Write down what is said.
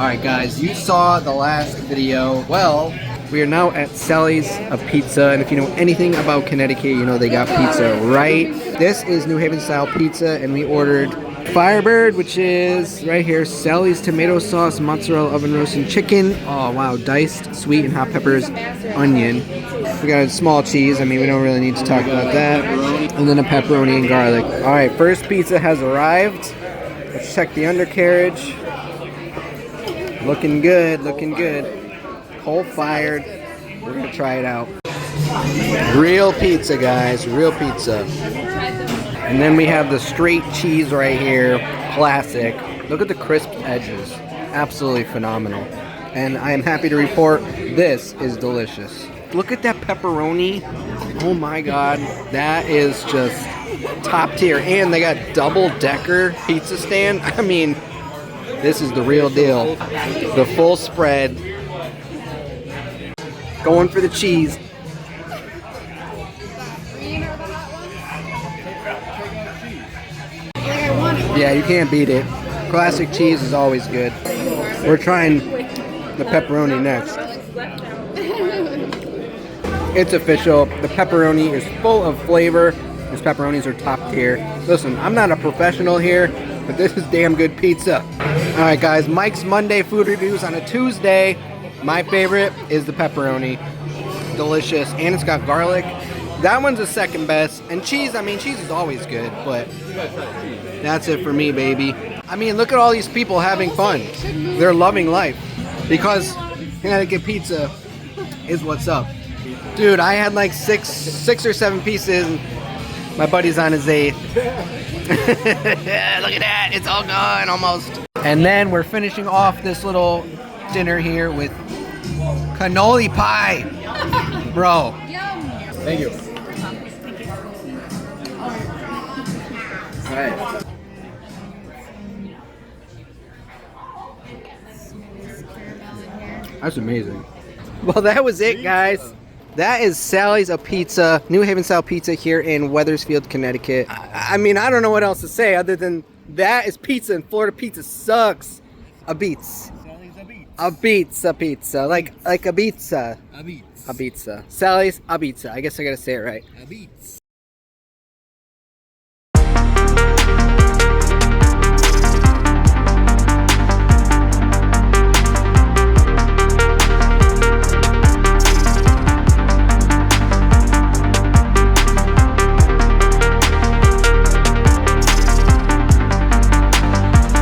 Alright guys, you saw the last video. Well, we are now at Sally's a Pizza, and if you know anything about Connecticut, you know they got pizza right. This is New Haven style pizza, and we ordered Firebird, which is right here, Sally's tomato sauce, mozzarella oven roasted chicken. Oh wow, diced sweet and hot peppers, onion. We got a small cheese, I mean we don't really need to talk about that. And then a pepperoni and garlic. Alright, first pizza has arrived. Let's check the undercarriage. Looking good, looking good. Coal fired. We're gonna try it out. Real pizza, guys, real pizza. And then we have the straight cheese right here, classic. Look at the crisp edges, absolutely phenomenal. And I am happy to report this is delicious. Look at that pepperoni. Oh my God, that is just top tier. And they got double-decker pizza stand. I mean, this is the real deal. The full spread. Going for the cheese. Yeah, you can't beat it. Classic cheese is always good. We're trying the pepperoni next. It's official. The pepperoni is full of flavor. These pepperonis are top tier. Listen, I'm not a professional here, but this is damn good pizza. Alright guys, Mike's Monday food reviews on a Tuesday. My favorite is the pepperoni. Delicious, and it's got garlic. That one's the second best. And cheese, I mean, cheese is always good, but that's it for me, baby. I mean, look at all these people having fun. They're loving life. Because Connecticut pizza is what's up. Dude, I had like six or seven pieces. And my buddy's on his 8th. Look at that, it's all gone almost. And then we're finishing off this little dinner here with cannoli pie. Bro. Thank you. All right. That's amazing. Well, that was it, guys. That is Sally's a Pizza, New Haven style pizza here in Wethersfield, Connecticut. I mean, I don't know what else to say other than that is pizza, and Florida pizza sucks. A beats. Sally's a beats. A beats, a pizza. Like a pizza. A beats. A pizza. Sally's a pizza. I guess I gotta say it right. A beats.